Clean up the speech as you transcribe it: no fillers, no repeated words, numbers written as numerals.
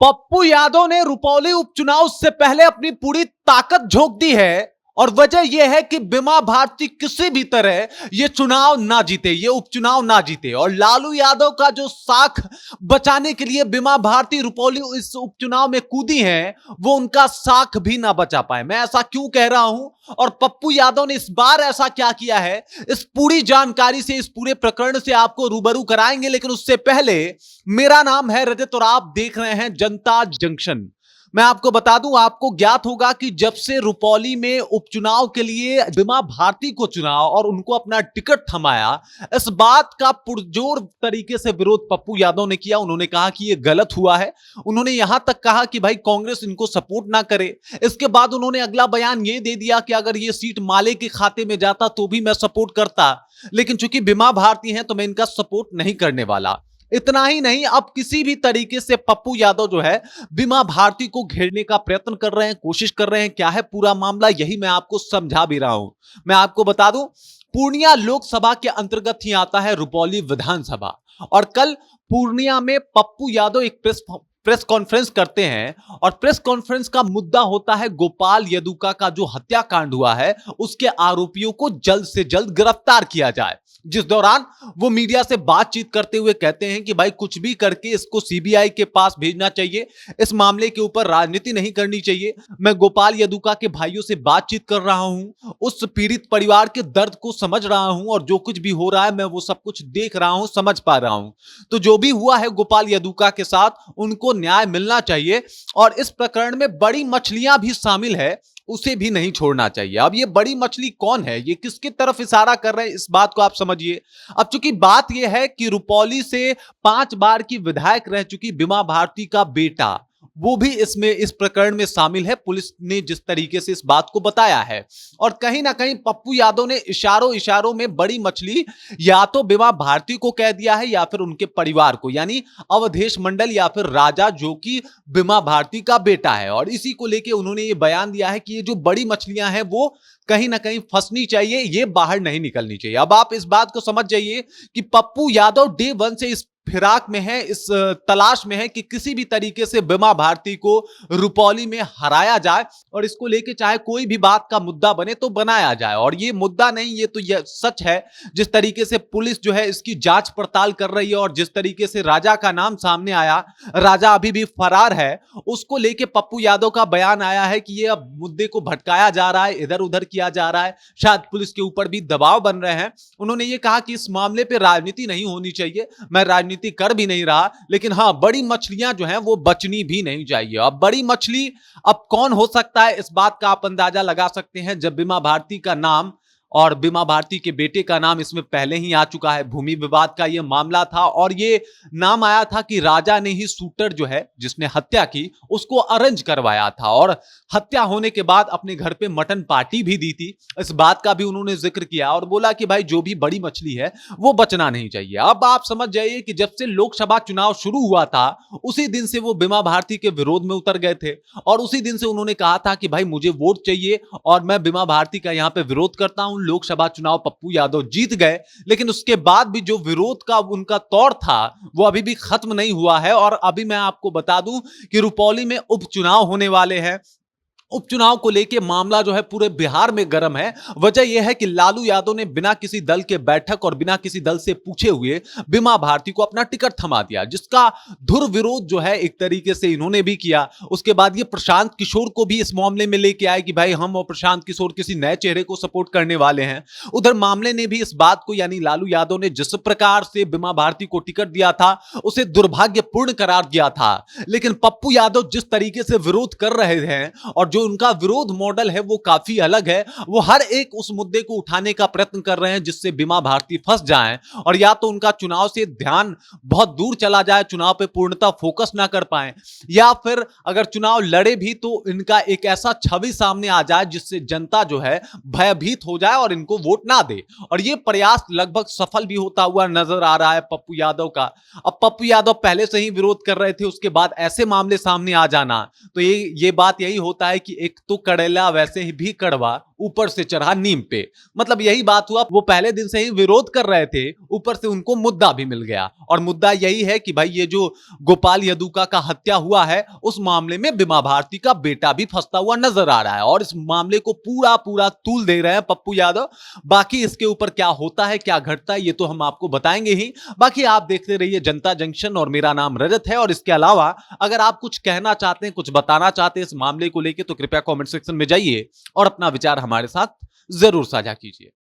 पप्पू यादव ने रुपौली उपचुनाव से पहले अपनी पूरी ताकत झोंक दी है और वजह यह है कि बीमा भारती किसी भी तरह ये चुनाव ना जीते, ये उपचुनाव ना जीते। और लालू यादव का जो साख बचाने के लिए बीमा भारती रुपौली इस उपचुनाव में कूदी है, वो उनका साख भी ना बचा पाए। मैं ऐसा क्यों कह रहा हूं और पप्पू यादव ने इस बार ऐसा क्या किया है, इस पूरी जानकारी से, इस पूरे प्रकरण से आपको रूबरू कराएंगे। लेकिन उससे पहले मेरा नाम है रजत और आप देख रहे हैं जनता जंक्शन। मैं आपको बता दूं, आपको ज्ञात होगा कि जब से रुपौली में उपचुनाव के लिए बीमा भारती को चुना और उनको अपना टिकट थमाया, इस बात का पुरजोर तरीके से विरोध पप्पू यादव ने किया। उन्होंने कहा कि यह गलत हुआ है। उन्होंने यहां तक कहा कि भाई कांग्रेस इनको सपोर्ट ना करे। इसके बाद उन्होंने अगला बयान यह दे दिया कि अगर यह सीट माले के खाते में जाता तो भी मैं सपोर्ट करता, लेकिन चूंकि बीमा भारती है तो मैं इनका सपोर्ट नहीं करने वाला। इतना ही नहीं, अब किसी भी तरीके से पप्पू यादव जो है बीमा भारती को घेरने का प्रयत्न कर रहे हैं, कोशिश कर रहे हैं। क्या है पूरा मामला, यही मैं आपको समझा भी रहा हूं। मैं आपको बता दूं, पूर्णिया लोकसभा के अंतर्गत ही आता है रुपौली विधानसभा। और कल पूर्णिया में पप्पू यादव एक प्रेस कॉन्फ्रेंस करते हैं और प्रेस कॉन्फ्रेंस का मुद्दा होता है गोपाल यदुका का जो हत्याकांड हुआ है, उसके आरोपियों को जल्द से जल्द गिरफ्तार किया जाए। जिस दौरान वो मीडिया से बातचीत करते हुए कहते हैं कि भाई कुछ भी करके इसको सीबीआई के पास भेजना चाहिए, इस मामले के ऊपर राजनीति नहीं करनी चाहिए। मैं गोपाल यदुका के भाइयों से बातचीत कर रहा हूं, उस पीड़ित परिवार के दर्द को समझ रहा हूं और जो कुछ भी हो रहा है मैं वो सब कुछ देख रहा हूं, समझ पा रहा हूं। तो जो भी हुआ है गोपाल यदुका के साथ, उनको न्याय मिलना चाहिए और इस प्रकरण में बड़ी मछलियां भी शामिल है, उसे भी नहीं छोड़ना चाहिए। अब ये बड़ी मछली कौन है, ये किसकी तरफ इशारा कर रहे हैं, इस बात को आप समझिए। अब चूंकि बात यह है कि रुपौली से 5 बार की विधायक रह चुकी बीमा भारती का बेटा, वो भी इसमें इस प्रकरण में शामिल है। पुलिस ने जिस तरीके से इस बात को बताया है, और कहीं ना कहीं पप्पू यादव ने इशारों इशारों में बड़ी मछली या तो बीमा भारती को कह दिया है या फिर उनके परिवार को, यानी अवधेश मंडल या फिर राजा, जो कि बीमा भारती का बेटा है। और इसी को लेके उन्होंने ये बयान दिया है कि ये जो बड़ी मछलियां हैं वो कहीं ना कहीं फंसनी चाहिए, ये बाहर नहीं निकलनी चाहिए। अब आप इस बात को समझ जाइए कि पप्पू यादव डे 1 से इस फिराक में है, इस तलाश में है कि किसी भी तरीके से बीमा भारती को रुपौली में हराया जाए और इसको लेके चाहे कोई भी बात का मुद्दा बने तो बनाया जाए। और ये मुद्दा नहीं, ये तो ये सच है। जिस तरीके से पुलिस जो है इसकी जांच पड़ताल कर रही है और जिस तरीके से राजा का नाम सामने आया, राजा अभी भी फरार है, उसको लेके पप्पू यादव का बयान आया है कि ये अब मुद्दे को भटकाया जा रहा है, इधर उधर किया जा रहा है, शायद पुलिस के ऊपर भी दबाव बन रहे हैं। उन्होंने ये कहा कि इस मामले पर राजनीति नहीं होनी चाहिए, मैं राजनीति कर भी नहीं रहा, लेकिन हां बड़ी मछलियां जो हैं वो बचनी भी नहीं चाहिए। अब बड़ी मछली अब कौन हो सकता है, इस बात का आप अंदाजा लगा सकते हैं। जब बीमा भारती का नाम और बीमा भारती के बेटे का नाम इसमें पहले ही आ चुका है, भूमि विवाद का यह मामला था और यह नाम आया था कि राजा ने ही शूटर जो है जिसने हत्या की उसको अरेंज करवाया था और हत्या होने के बाद अपने घर पे मटन पार्टी भी दी थी। इस बात का भी उन्होंने जिक्र किया और बोला कि भाई जो भी बड़ी मछली है वो बचना नहीं चाहिए। अब आप समझ जाइए कि जब से लोकसभा चुनाव शुरू हुआ था उसी दिन से वो बीमा भारती के विरोध में उतर गए थे और उसी दिन से उन्होंने कहा था कि भाई मुझे वोट चाहिए और मैं बीमा भारती का यहां पे विरोध करता हूं। लोकसभा चुनाव पप्पू यादव जीत गए, लेकिन उसके बाद भी जो विरोध का उनका तौर था वो अभी भी खत्म नहीं हुआ है। और अभी मैं आपको बता दूं कि रुपौली में उपचुनाव होने वाले हैं। उपचुनाव को लेकर मामला जो है पूरे बिहार में गर्म है। वजह यह है कि लालू यादव ने बिना किसी दल के बैठक और बिना किसी दल से पूछे हुए बीमा भारती को अपना टिकट थमा दिया, जिसका धुर विरोध जो है एक तरीके से इन्होंने भी किया। उसके बाद ये प्रशांत किशोर को भी इस मामले में लेके आए कि भाई हम और प्रशांत किशोर किसी नए चेहरे को सपोर्ट करने वाले हैं। उधर मामले ने भी इस बात को, यानी लालू यादव ने जिस प्रकार से बीमा भारती को टिकट दिया था उसे दुर्भाग्यपूर्ण करार दिया था। लेकिन पप्पू यादव जिस तरीके से विरोध कर रहे हैं और जो उनका विरोध मॉडल है वो काफी अलग है। वो हर एक उस मुद्दे को उठाने का प्रयत्न कर रहे हैं जिससे बीमा भारती फंस जाएं और या तो उनका चुनाव से ध्यान बहुत दूर चला जाए, चुनाव पे पूर्णतः फोकस ना कर पाए, या फिर अगर चुनाव लड़े भी तो इनका एक ऐसा छवि सामने आ जाए जिससे जनता जो है भयभीत हो जाए और इनको वोट ना दे। और ये प्रयास लगभग सफल भी होता हुआ नजर आ रहा है पप्पू यादव का। अब पप्पू यादव पहले से ही विरोध कर रहे थे, उसके बाद ऐसे मामले सामने आ जाना, तो ये बात यही होता है कि एक तो कड़ेला वैसे ही भी कड़वा, ऊपर से चढ़ा नीम पे। मतलब यही बात हुआ, वो पहले दिन से ही विरोध कर रहे थे, ऊपर से उनको मुद्दा भी मिल गया। और मुद्दा यही है कि भाई ये जो गोपाल यदुका का हत्या हुआ है, उस मामले में बीमा भारती का बेटा भी फंसता हुआ नजर आ रहा है और इस मामले को पूरा पूरा तूल दे रहे हैं पप्पू यादव। बाकी इसके ऊपर क्या होता है, क्या घटता है, ये तो हम आपको बताएंगे ही। बाकी आप देखते रहिए जनता जंक्शन और मेरा नाम रजत है। और इसके अलावा अगर आप कुछ कहना चाहते हैं, कुछ बताना चाहते हैं इस मामले को लेकर, तो कृपया कमेंट सेक्शन में जाइए और अपना विचार हमारे साथ जरूर साझा कीजिए।